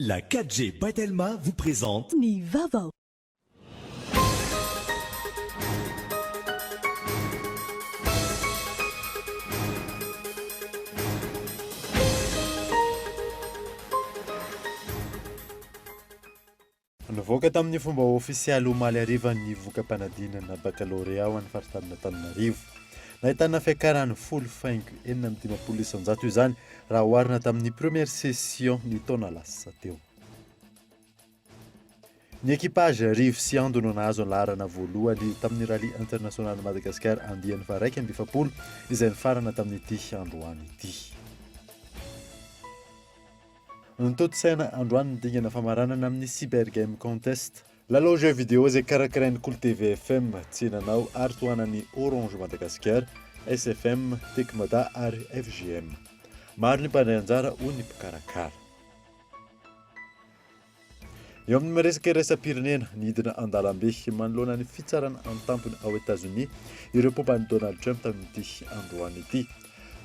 La 4G Batelma vous présente Ny vaovao. Nivoaka tamin'ny fomba ofisialy omaly hariva ny voka-panadinana baccalauréat ho an'ny faritany Antananarivo. Nahitana fiakarany 7,5 isanjato izany raha oharina tamin'ny première session ny taona lasa teo. Ny ekipage Rivo sy Ando no nahazo ny laharana voalohany tamin'ny rally international Madagasikara andiany faraika amby efapolo izay nifarana tamin'ity androany ity. Nitotsaina androany ny dingana famaranana amin'ny Cyber Game Contest. Lalao jeu vidéo izay karakarain'ny Cool TV FM tsinanao ary tohanan'ny Orange Madagasikara, SFM, Tekmada ary FGM. Maro ny mpanday anjara ho ny mpikarakara. Eo amin'ny maresaka iraisam-pirenena nidina an-dalambe manoloana ny fitsarana an-tampony ao États-Unis ireo pompan'i Donald Trump tamin'ity androany ity.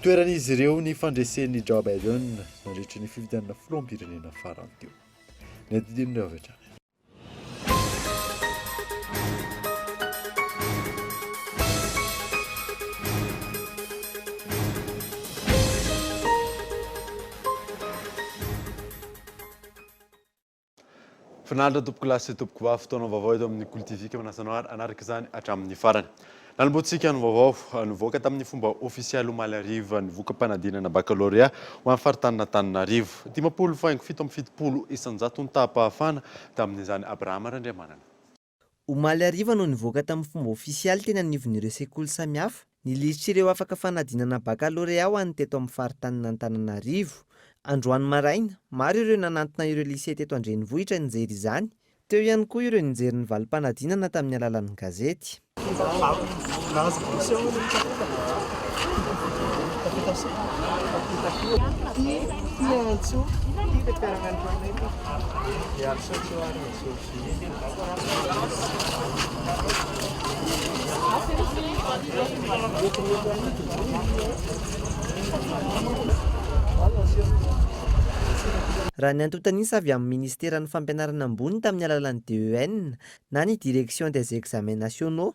Toeran'izy ireo ny fandresen'ny Joe Biden nandritra ny fifidianana filoham-pirenena farany teo. Ny adidin'ireo avy hatrany. Finalitra tompoko lasy sy tompoko vavy fotoana vaovao eto amin'ny Cool TV manasanao anaraka izany hatramin'ny farany. Nanomboantsika ny vaovao nivoaka tamin'ny fomba ofisialy omaly hariva ny voka-panadinana baccalauréat ho an'ny faritanina Antananarivo. 57,70 isanjato ny tahapahafana tamin'izany Abrahama Randriamanana. Omaly hariva no nivoaka tamin'ny fomba ofisialy teny anivon'ireo sekoly samihafa. Ny lisitra ireo afaka fanadinana baccalauréat ho an'ny teto amin'ny faritanina Antananarivo. Androany maraina, maro ireo nanantona ireo lycée teto Andrenivohitra nijery izany. Teo ihany koa ireo nijery ny valim-panadinana tamin'ny alalan'ny gazety. Raha ny antontanisa avy amin'ny ministeran'ny fampianarana ambony tamin'ny alalan'ny DEN na ny direction des examens nationaux,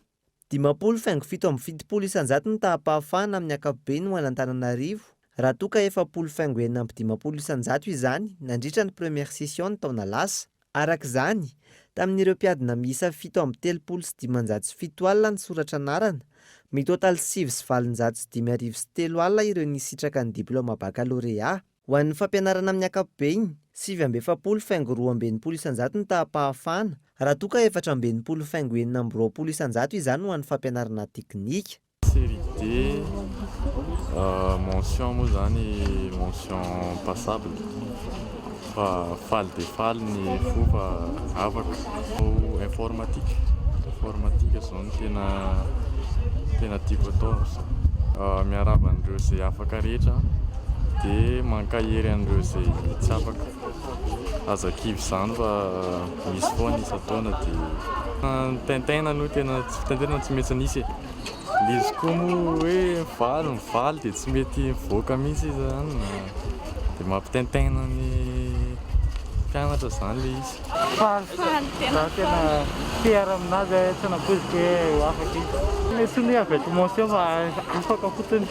50,70 isanjato ny tahapahafana amin'ny ankapobeny ho an'Antananarivo. Raha toa ka 7,50 isanjato izany nandritra ny première session ny taona lasa. Arak'izany, tamin'ireo mpiadina miisa 7,907 alina ny soratra anarana, mitotaly 7,903 alina ireo nisitraka ny diplôma baccalauréat. Ho an'ny fampianarana amin'ny ankapobeny, 7,2 isanjato ny tahapahafana, raha toa ka 4,20 isanjato izany ho an'ny fampianarana teknika. Série D, mention moa zany mention passable. Fa faly de faly ny fova afaka. Informatique zao no tena tiako atao. Miarava an'ireo izay afaka rehetra dia mankahery an'ireo izay tsy afaka. Azakivy izany fa misy foana isan-taona dia tentaina no tena tsy mety nisy. Izy koa moa hoe mivaly dia tsy mety mivoaka mihitsy izy zany. Dia mampitentaina ny mpianatra izany ilay izy. Za tena fiara aminazy tsy napoiziko hoe afaka izy. Mety ny aveko mention fa afaka fotony.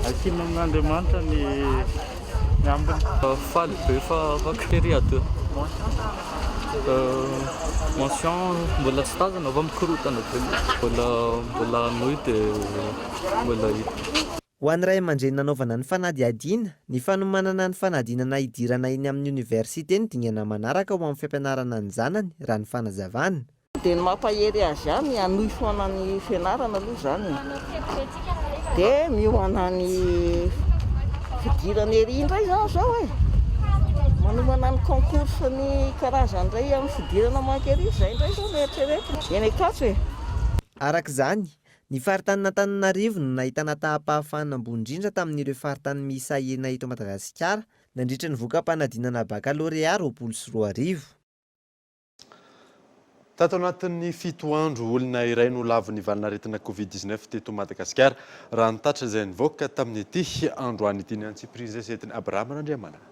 Asiana amin'Andriamanitra ny ambiny. Faly be fa afaka série A2. Mention mbola tsy tazana avy mikorotana be. Mbola noy dia mbola hita. Ho an'ny ray aman-dreny nanaovana ny fanadihadiana, ny fanomanana ny fanadinana idirana eny amin'ny université ny dingana manaraka ho amin'ny fampianarana ny zanany raha ny fanazavana. Dia ny mampahery azy ihany hanohy foana ny fianarana aloha izany. Dia miohana ny fidirana ery indray izany izao e. Manomana ny concours ny karazany indray amin'ny fidirana mankery izay indray izao rehetrarehetra. Eny Ankatso e. Arak'izany, ny faritanina Antananarivo no nahitana tahapahafana ambony indrindra tamin'ireo faritany miisa enina eto Madagasikara nandritra ny voka-panadinana baccalauréat 24. Tato anatin'ny 7 andro olona iray no lavo ny valinaretina Covid-19 teto Madagasikara raha nitatra izay nivoaka tamin'ity androany ity ny antsiprizy setiny Abrahama Randriamanana.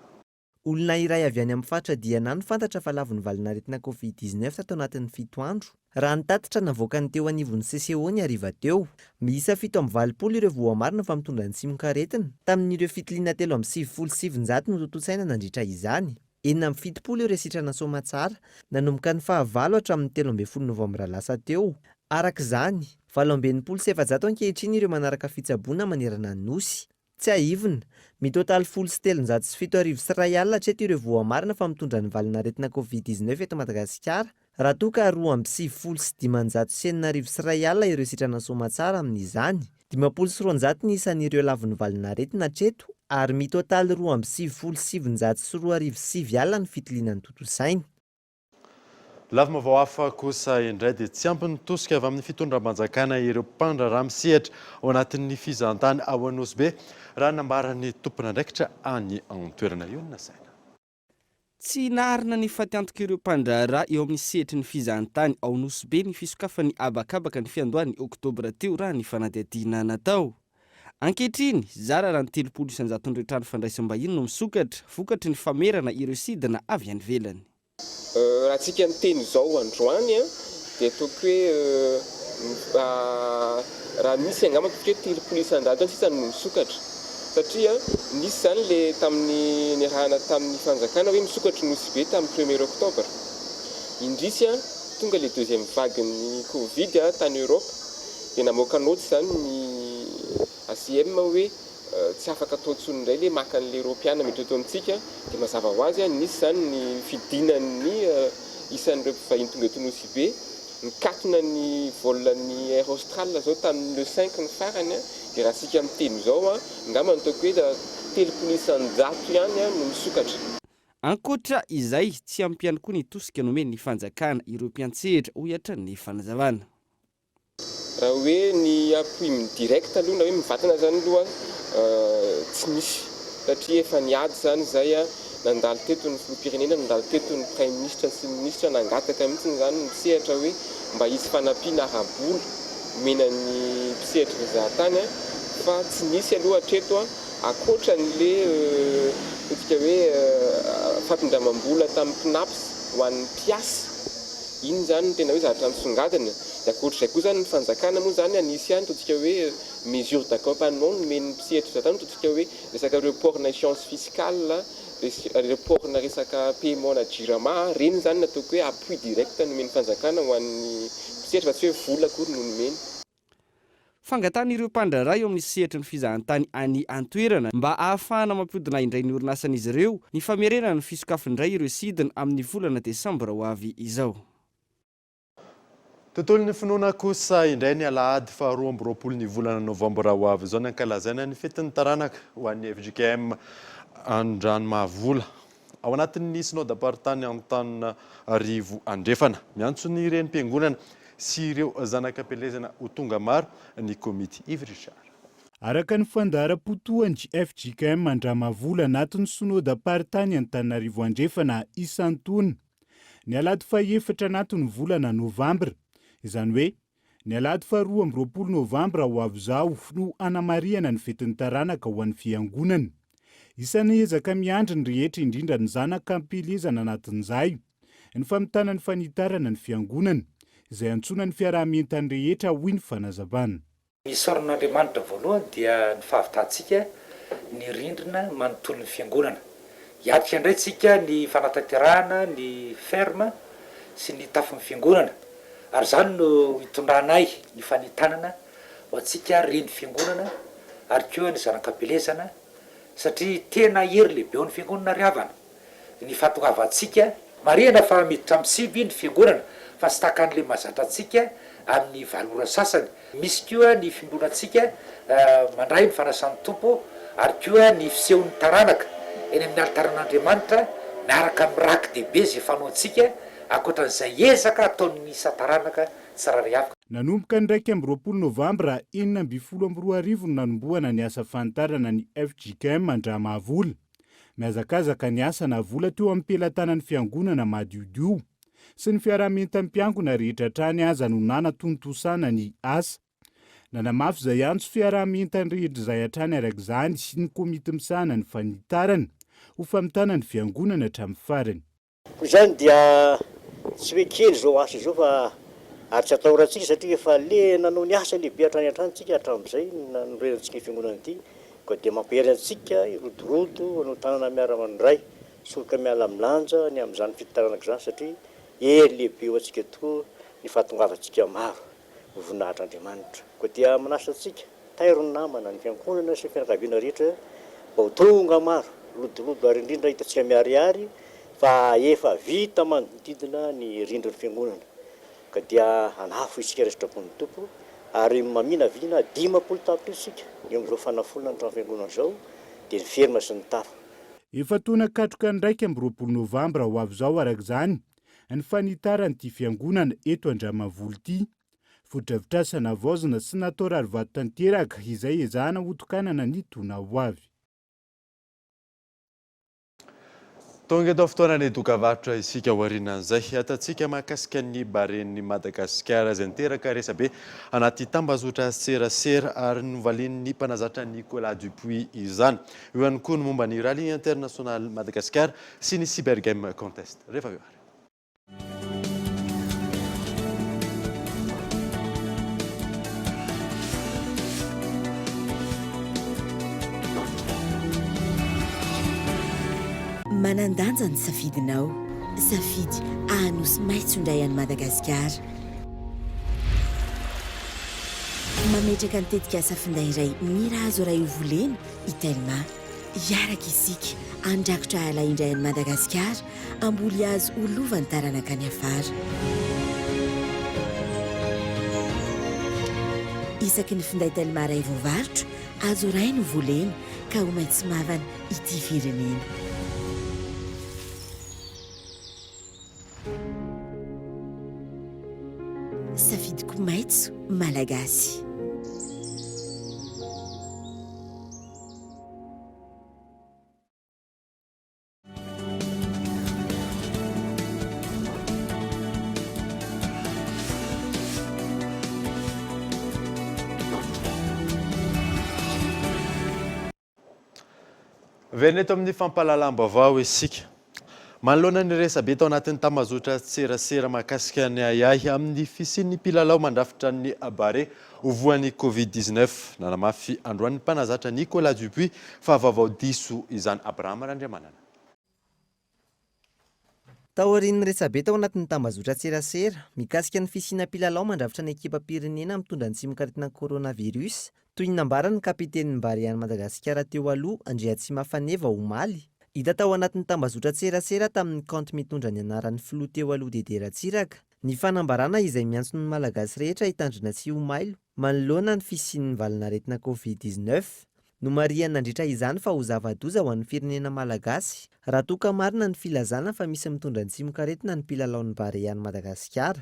Olona iray avy any amin'ny faritra Diana no fantatra fa lavon'ny valinaretina Covid-19 tao anatin'ny 7 andro. Raha ny tatitra navoaka ny teo anivon'ny CCO ny hariva teo. Miisa 720 ireo voamarina fa mitondra ny simokaretina. Tamin'ireo fitiliana 3,707 no tontosaina nandritra izany. 770 ireo sitrana soamantsara nanomboka ny fahavalo hatramin'ny 13 Novambra lasa teo. Arak'izany, 720 ankehitriny ireo manaraka fitsaboana manerana ny nosy. Tsy aivina, mitotaly 7,701 hatreto ireo voamarina fa mitondra ny valinaretina Covid-19 eto Madagasikara. Raha toa ka 2,591 ireo sitrana soamantsara amin'izany. 200 ny isan'ireo lavon'ny valinaretina hatreto ary mitotaly 2,707 ny fitiliana ny tontolo-saina. Lavomavao hafa kosa indray dia tsy ampy nitosika avy amin'ny fitondram-panjakana ireo mpandraraha misehatra ao anatin'ny fizahantany ao Anosy raha nambarany tompon'andraikitra any an-toerana io ny nasaina. Tsy naharina ny fatiantoka ireo mpandraraha eo amin'ny sehatry ny fizahantany ao Anosy ny fisokafan'ny abakabaka ny fiandohan'ny Oktobra teo raha ny fanadihadiana natao. Ankehitriny, zara raha ny 300 trano fandraisam-bahiny no misokatra, vokatry ny famerana ireo sidina avy any ivelany. Raha tsika ny teny izao androany dia toko hoe raha nisy angamba toko hoe 300 sisa no misokatra satria nisy zany le tamin'ny nirahana tamin'ny fanjakana hoe misokatra Nosy be tamin'ny 1er Oktobra. Indrisy tonga le deuxième vague ny Covid tany Europe dia namoaka noty zany ny ACM hoe tsy afaka atao tsony indray le maka an'le Europiana metoto amintsika dia mazava ho azy nisy zany ny fidinan'ny isan'ireo mpivahiny tonga eto Nosy be nikatona ny volan'ny Air Austral zao tamin'ny le 5 ny farany dia raha sika miteny zao ngamba nitoko hoe 300 ihany no misokatra. Ankoatra izay tsy ampy ihany koa nitosika nomeny ny fanjakana ireo mpiantsehatra ho hiatra ny fanazavana. Raha hoe ny appui direct aloha na hoe mivatana zany aloha tsy misy satria efa niady zany zay nandalo teto ny filoham-pirenena, nandalo teto ny prime ministre sy ministre nangataka mihitsy zany misehatra hoe mba hisy fanampiana arabola menan'ny mpisehatra fizahantany fa tsy nisy aloha hatreto akoatra n'le ohatsika hoe fampindramam-bola tamin'ny PNAPS ho an'ny mpiasa. Iny zany no tena hoe zavatra misongadina. Dia akoatr'izay koa zany ny fanjakana moa zany anisy ihany totsika hoe mesure d'accompagnement no men'ny mpisehatra fizahantany totsika hoe resaka report na échéance fiscale, report na resaka paiement na jirama, reny zany nataoko hoe appui direct no men'ny fanjakana ho an'ny mpisehatra fa tsy hoe vola akory no nomeny. Fangatana ireo mpandraraha eo amin'ny sehatry ny fizahantany any an-toerana mba ahafahana mampihodina indray ny orinasan'izy ireo ny famerena ny fisokafindray ireo sidina amin'ny volana Desambra ho avy izao. Tontolon'ny finoana kosa indray ny alahady fa 20 ny volana Novambra ho avy izao ny ankalazaina ny fetin'ny taranaka ho an'ny FJKM Andranomahavola. Ao anatin'ny synodam-paritany Antananarivo andrefana miantso ny renim-piangonana sy ireo zanakam-pelezana ho tonga maro ny komity Yves Richard. Araka ny fandahara-potoan'ny FJKM Andramahavola anatin'ny synodam-paritany Antananarivo andrefana isan-taona ny alahady faha-efatra anatin'ny volana Novambra. Izany hoe ny alahady fa 20 Novambra ho avy izao no anamariana ny fetin'ny taranaka ho an'ny fiangonana. Isan'ny ezaka miandry ny rehetra indrindra ny zanakam-pelezana anatin'izay ny famitana ny fanitarana ny fiangonana izay antsoina ny fiarahamientan'ny rehetra hoy ny fanazavana. Ny saron'Andriamanitra voalohany dia ny fahavitantsika ny rindrina manontolo ny fiangonana. Hiatrika indray tsika ny fanatanterahana, ny ferma sy ny tafon'ny fiangonana. Ary zany no hitondranay ny fanitanana ho antsika reny fiangonana ary koa ny zanakam-pelezana satria tena hery lehibe eo ny fiangonana riavana. Ny fahatongavantsika marihana fa miditra amin'ny sivy ny fiangonana fa sy tahaka an'le mahazatra antsika amin'ny valora sasany. Misy koa ny fimbonantsika mandray ny fanasan'ny tompo ary koa ny fisehon'ny taranaka eny amin'ny alitaran'Andriamanitra miaraka amin'ny raky dehibe izay fanaontsika akoatran'izay ezaka ataon'ny isa-taranaka tsara riavaka. Nanomboka ny 20 Novambra 2012 no nanomboana ny asa fantarana ny FJKM Andramahavola. Miazakazaka ny asa na vola teo amin'ny pelantanan'ny fiangonana madiodio sy ny fiarahamientan'ny mpiangona rehetra hatrany aza no nanatontosana ny asa. Nanamafy izay antso fiarahamientan'ny rehetra izay hatrany arak'izany sy ny komity misahana ny fanitarana ho famitana ny fiangonana hatramin'ny farany. Izany dia tsy hoe kely zao asa izao fa ary tsy atahorantsika satria efa le nanao ny asa lehibe hatrany an-tranontsika hatramin'izay nanorenantsika fiangonana ity ko dia mampihery antsika irodorodo anao tanana miara mandray soroka miala milanja ny amin'izany fitaranako izany satria lehibe eo antsika tokoa ny fahatongavantsika maro voninahitra Andriamanitra ko dia manasa antsika tairony namana ny fiangonana sy fianakaviana rehetra mba ho tonga maro rodorodo ary indrindra hitantsika miharihary fa efa vita manodidina ny rindrin'ny fiangonana ka dia anafo isika resatrapon'ny tompo ary mamina vina 10 tapitrisa isika eo amin'izao fanafolana ny trano fiangonana izao dia ny ferma sy ny tafa. Efa tona katroka ny 20 Novambra ho avy izao arak'izany ny fanitaran'ity fiangonana eto Andramavolo ity. Foto-drafitrasana vaozina sy natao rary vato tanteraka izay ezahana hotokanana ny tona ho avy. Tonga eto fotoanany dokavarotra isika aorianan'izay atatsika mahakasika ny baren'ny Madagasikara izay niteraka resabe anaty tambazotra serasera ary novalin'ny mpanazatra Nicolas Dupuis izany. Eo ihany koa ny momba ny rallye international Madagasikara sy ny Cyber Game Contest. Rehefa avy ary. Manandanja ny safidinao, safidy anosy maitso indray any Madagasikara. Mametraka ny tetika asa finday iray mira azo raha io volena Itelma. Iaraka isika andrakotra ala indray any Madagasikara amboly azo olovany taranaka any afara. Isaky ny finday Itelma ray voavarotra azo ray no volena ka ho maitso mavana ity firenena. Safidiko maitso malagasy. Verina eto amin'ny fampahalalam-baovao isika. Manoloana ny resabe tao anatin'ny tambazotra serasera mahakasika ny ayahy amin'ny fisian'ny mpilalao mandrafitra ny bare ho voan'ny Covid-19 nanamafy androan'ny mpanazatra Nicolas Dupuis fa vaovao diso izany Abraham Randriamanana. Taorian'ny resabe tao anatin'ny tambazotra serasera mikasika ny fisiana mpilalao mandrafitra ny ekipa pirenena mitondra ny tsimokaritina coronavirus toy ny nambaran'ny kapiten'ny Bariany Madagasikara teo aloha Andriatsima Faneva Omaly. Hita tao anatin'ny tambazotra serasera tamin'ny compte mitondra ny anaran'ny filoha teo aloha Dedera Tsiraka. Ny fanambarana izay miantsona ny malagasy rehetra hitandrina sy Omailo manoloana ny fisian'ny valinaretina Covid-19 no marian'ny nandritra izany fa ho zava-doza ho an'ny firenena malagasy raha toa ka marina ny filazana fa misy mitondra ny tsimokaretina ny mpilalaon'ny Bariany Madagasikara.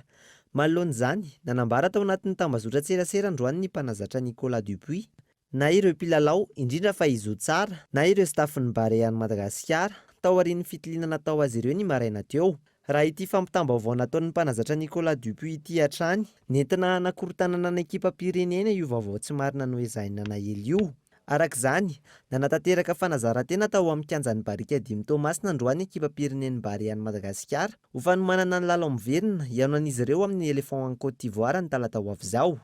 Manoloan'izany nanambara tao anatin'ny tambazotra serasera androany ny mpanazatra Nicolas Dupuis na ireo mpilalao indrindra fa izo tsara na ireo stafin'ny Bariany Madagasikara tao aorian'ny fitiliana natao azy ireo ny maraina teo. Raha ity fampitam-baovao nataon'ny mpanazatra Nicolas Dupuis ity hatrany nentina hanakorotanana ny ekipa pirenena io vaovao tsy marina noezaina na ely io. Arak'izany nanatanteraka fanazarantena tao amin'ny kianjan'ny Barika Dimy Tomasina androany ekipa pirenen'ny Bariany Madagasikara ho fanomanana ny lalao miverina hiaonan'izy ireo amin'ny Elephant en Côte d'Ivoire ny talata ho avy izao.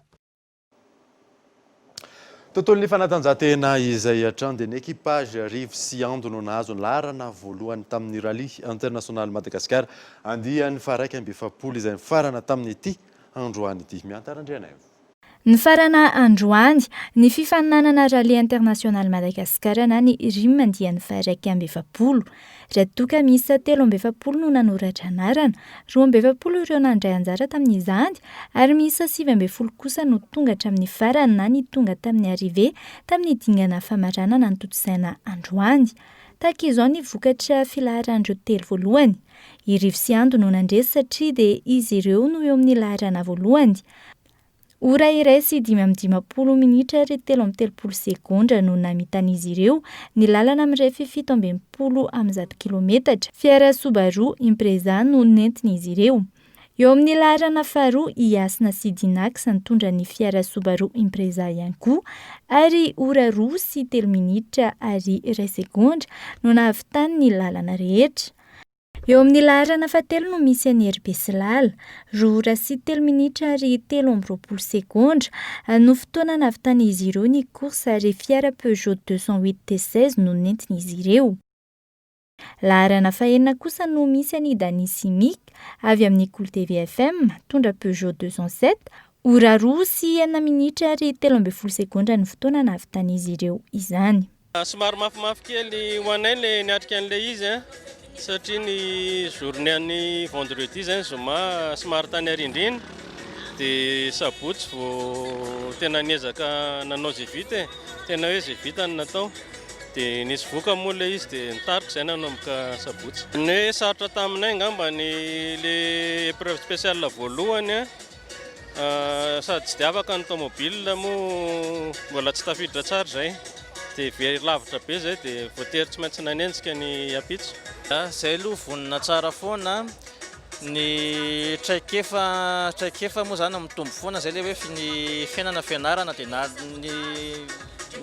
Tontolon'ny fanatanjahantena izay hatrany dia ny ekipage Rive sy Ando no nahazo ny laharana voalohany tamin'ny rallye international Madagasikara andiany faraiky amby efapolo izay farana tamin'ny ity androany ity miantarandriana eo. Ny farana androany ny fifaninanana rallye international Madagasikara na ny RIM andiany faraiky amby efapolo. Raha toa misy 3 no nanoratra anarana, 2 ireo nandray anjara tamin'izany ary misy 7 kosa no tonga hatramin'ny farany na ny tonga tamin'ny arrivé tamin'ny dingana famaranana ny totosaina androany. Tahaka izao ny vokatra filaharandreo 3 voalohany. I Rive sy Ando no nandresy satria dia izy ireo no eo amin'ny laharana voalohany. Ora iray sy 5 minitra ary 3 sekondra no namitan'izy ireo ny lalana amin'iray 7 kilometatra. Fiara Subaru Impreza no nentin'izy ireo. Eo amin'ny laharana faharoa Iasina Sidinax nitondra ny fiara Subaru Impreza ihany koa ary ora 2 sy 3 minitra ary 2 sekondra no nahavitany ny lalana rehetra. Eo amin'ny laharana fahatelo no misy any Herbesilala, 2 ora sy 3 minitra ary 13 sekondra no fotoana nahavitany izy ireo ny course ary fiara Peugeot 208 T16 no nentina izy ireo. Laharana fahenina kosa no misy any Dany Simik avy amin'ny Cool TV FM tondra Peugeot 207, ora 2 sy 1 minitra ary 13 sekondra ny fotoana nahavitany izy ireo izany. Somary mafimafy kely ho anay le niatrika an'ilay izy satria ny journée any vendredi zany zoma somary tany arindrina dia sabotsy vao tena niezaka nanao zay vita tena hoe zay vita ny natao dia nisy voka moa ilay izy dia nitarika izay nanomboka sabotsy. Ny hoe sarotra taminay angamba ny le épreuve spéciale voalohany sady tsy dia afaka ny tomobile moa mbola tsy tafiditra tsara izay dia very lavitra be izay dia voatery tsy maintsy nanenjika ny ampitso. Izay aloha vonona tsara foana ny traikefa moa zany mitombo foana zay le hoe ny fiainana fianarana dia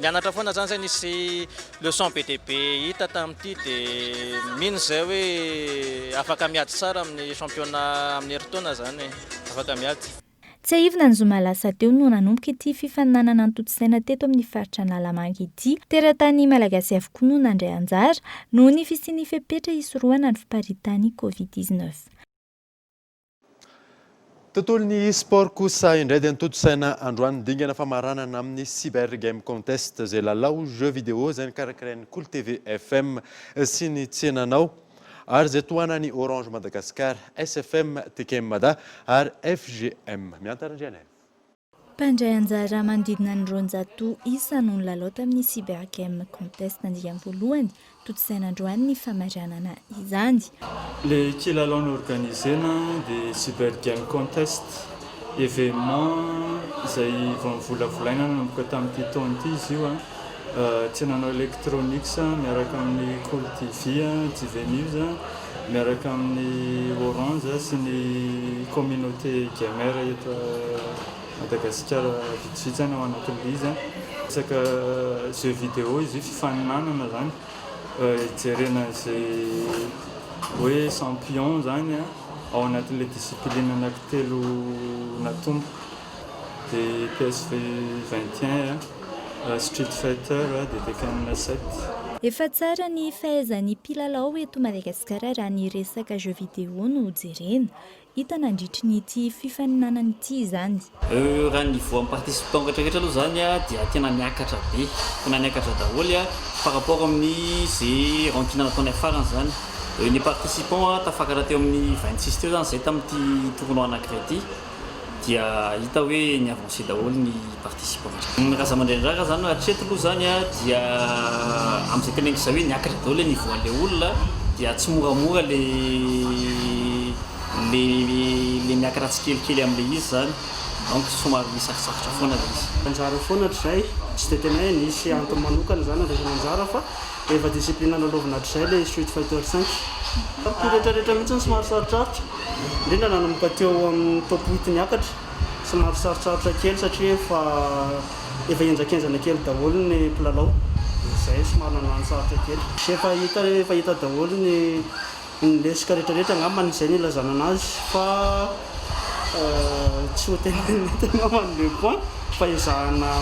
mianatra foana zany zay nisy leçon be dia be hita tamin'ity dia mino zay hoe afaka miady tsara amin'ny championnat amin'ny heritaona zany hoe afaka miady. Tsy aivina ny zoma lasa teo no nanomboka ity fifaninanana antotosaina teto amin'ny faritra Analamanga ity. Teratany malagasy avokoa no nandray anjara noho ny fisian'ny fepetra hisorohana ny fiparitany Covid-19. Tontolon'ny sport kosa indray dia nitotosaina androany dingana famaranana amin'ny cyber game contest izay lalao jeu vidéo izay nikarakarain'ny Cool TV FM sy ny tsenanao ary izay tohanany Orange Madagascar, SFM, TKM Mada ary FGM. Miantarandrianay. Mpandray anjara manodidina ny 200 isa no nilalao tamin'ny cyber game contest nandiam-voalohany totosaina androany ny famaranana izany. Le kilalao organisena dia cyber game contest événement izay vao nivolavolaina nanomboka tamin'ity taona ity izy io tsenanao Electronics miaraka amin'ny Cool TV, TV News miaraka amin'ny Orange sy ny communauté gamer eto Madagascar vitsivitsy ao anatin'ilay izy. Resaka jeu vidéo izy fifaninanana zany jerena izay hoe champion zany ao anatin'ilay discipline anankitelo natombo dia PSV 21 Street Fighter dia Tekken 7. Efa tsara ny fahaizan'ny mpilalao eto Madagasikara raha ny resaka jeu vidéo no jerena. Hita nandritry nyity fifaninanana ity izany. Raha ny voa amin'ny participant rehetrarehetra aloha zany dia tena miakatra be, tena miakatra daholo par rapport amin'ny zay rankina nataony farany zany. Ny participant tafakatra teo amin'ny 26 teo zany zay tamin'ity tournoi anankiray ity. Dia hita hoe ny avancé daholo ny participant. Ny raza aman-dreny zany hatreto aloha zany dia amin'izay tena ingisa hoe niakatra daholo niveau an'ilay olona dia tsy moramora le miakatra tsikelikely amin'ilay izy zany. Donc somary sarosarotra foana ilay izy. Anjara foana hatrizay tsy dia tena hoe nisy antony manokana zany andraisana anjara fa efa discipline nalaovina hatrizay ilay Street Fighter 5. Rehetrarehetra mihitsy ny somary sarosarotra indrindra nanomboka teo amin'ny top 8 niakatra somary sarosarotra kely satria efa enjakenjana kely daholo ny mpilalao izay somary nanano sarotra kely. Efa hita daholo ny lesika rehetrarehetra angamba izay ny ilazana anazy fa tsy ho tena man'le point fa ezahana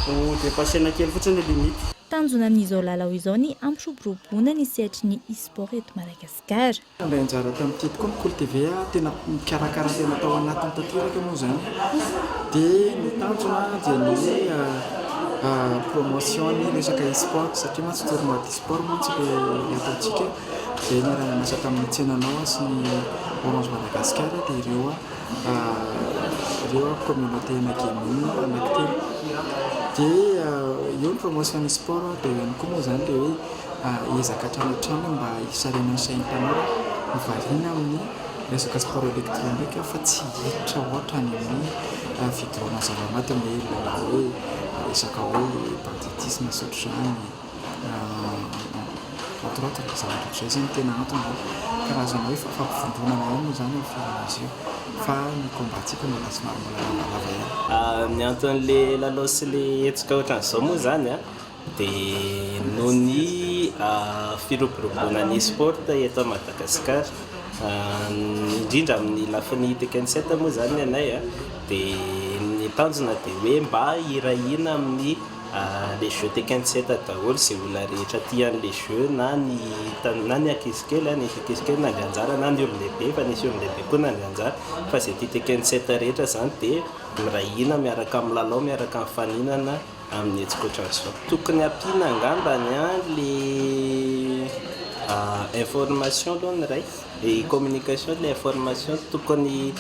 ho dépassena kely fotsiny limite. Tanjona amin'izao lalao izao ny ampiroboroboana ny sehatry ny e-sport eto Madagasikara. Andray anjara tamin'ity tokoa ny Cool TV tena mikarakara tena tao anatiny tanteraka moa zany. Dia ny tanjona dia ny promotion ny resaka e-sport satria mantsy tournoi d'e-sport mantsy le ataontsika dia ny raha masaka amin'ny tsenanao sy ny Orange Madagascar dia ireo communauté nageminy anankitelo. Dia eo ny promotion ny sport dia ihany koa moa zany le hoe ezaka tranotrano mba hisarena ny sain'ny tanora mivariana amin'ny resaka sport électronique fa tsy hiditra ohatra any amin'ny fidorana zava-maty hoe resaka hoe banditisme saotr'izany ohatrohatra zavatra zay zany tena antony karazana hoe fampifondronana ihany moa zany fiaran'izy io fa ny kombatsika mbola somary mbola lavalava ihany. Ny anton'le lalao sy le hetsika ohatran'izao moa zany a dia noho ny firoboroboana ny sport eto Madagasikara indrindra amin'ny lafiny T57 moa zany anay a dia ny tanjona dia hoe mba hirahina amin'ny les jeux T57 daholo izay olona rehetra tian'le jeux na ny ankizy kely ny ankizy kely nandeha anjara na ny olon-dehibe fa nisy olon-dehibe koa nandeha anjara fa izay tia T57 rehetra zany dia mirahina miaraka amin'ny lalao miaraka amin'ny faninana amin'ny hetsika ohatran'izao. Tokony ampiana angambany le information aloha ny ray et communication de l'information tokony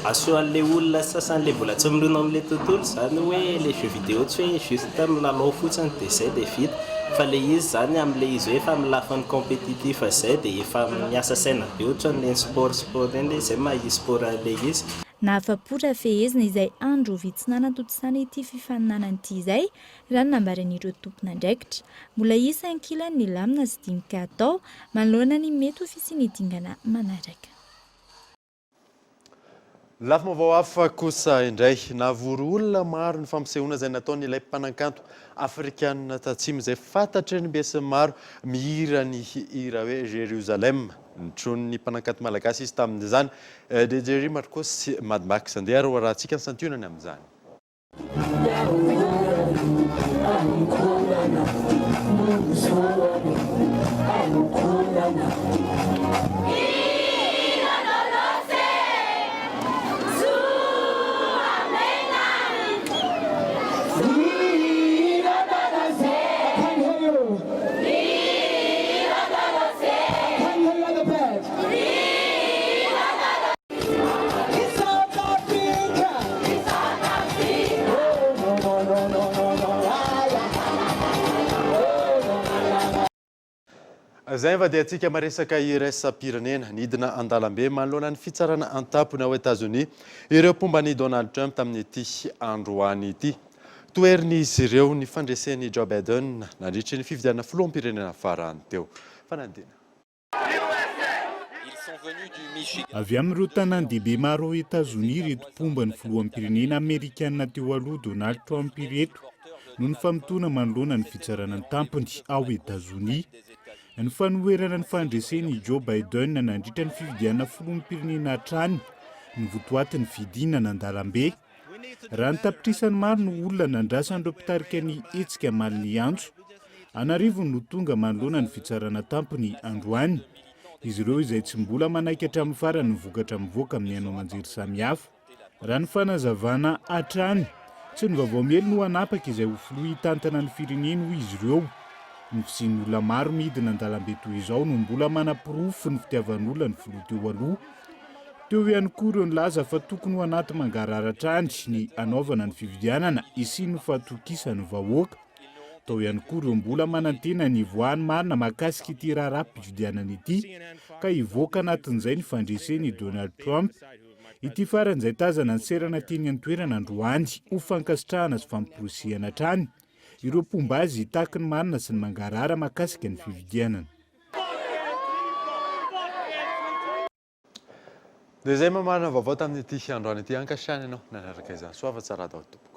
asehoan'le olona sasan'le mbola tsy milona amin'le tontolo zany hoe le jeux vidéo tsy hoe juste milalao fotsiny dia zay dia vita fa le izy zany amin'le izy hoe efa amin'ny lafiny compétitif zay dia efa miasa saina be ohatran'le sport reny zay maha e-sport le izy. Nahafapotra fehezina izay andro vitsinanatotosany ity fifaninana ity izay raha nambaran'ireo tompona andraikitra. Mbola isa ankilany ny lamina sy dinika atao manoloana ny mety ho fisianidingana manaraka. Lafy vaovao hafa kosa indray nahavory olona maro ny fampisehoana izay nataon'ilay mpanakanto afrikanina tatsimo izay fantatry ny besin'ny maro mihira ny hira hoe Jérusalem. Nitron'ny mpanakanto malagasy izy tamin'izany dia Jerry Marcos sy Mad Max andeha ro rahantsika ny santionany amin'izany. Zay va dia antsika maresaka iraisam-pirenena nidina an-dalambe manoloana ny fitsarana an-tampony ao États-Unis ireo pomban'i Donald Trump tamin'ity androany ity. Toeriny izy ireo ny fandresen'i Joe Biden nandritry ny fifidianana filoham-pirenena farany teo. Fanadina. Avy amin'ireo tanan-dehibe maro ao États-Unis ireto pomba ny filoham-pirenena Amerikanina teo aloha Donald Trump ireto no ny famitona manoloana ny fitsarana an-tampony ao États-Unis. Ny fanoherana ny fandresen'i Joe Biden nandritra ny fifidianana filoham-pirenena hatrany ny votoatin'ny fidinana an-dalambe. Raha ny tapitrisan'ny maro no olona nandrasan'ireo mpitarika ny hetsika maliny antso. Anarivo no tonga manoloana ny fitsarana tampony androany. Izy ireo izay tsy mbola manaiky hatramin'ny farany ny vokatra mivoaka amin'ny hanao manjery samihafa. Raha ny fanazavana hatrany tsy ny vaovao mely no hanapaka izay ho filoha hitantana ny firenena hoy izy ireo. Ny fisian'ny olona maro midina an-dalambe toy izao no mbola manapirofo ny fitiavan'olona ny filoha teo aloha. Teo ihany koa ireo nilaza fa tokony ho anaty mangararatra andry ny anaovana ny fifidianana isiny fahatokisany vahoaka. Tao ihany koa ireo mbola manantena ny voany marina mahakasika ity raharaham-pifidianana ity ka hivoaka anatin'izay ny fandresen'i Donald Trump. Ity faran'izay tazana ny serana teny an-toerana androany ho fankasitrahana sy fampiporosihana hatrany ireo pomba azy tahaky ny marina sy ny mangarara mahakasika ny fifidianana. Dia izay mamarina vaovao tamin'ity androany ity ankasitrahana ianao nanaraka izany soava tsara dao tompoko.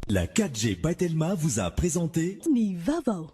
La 4G by Telma vous a présenté Ni Vavao.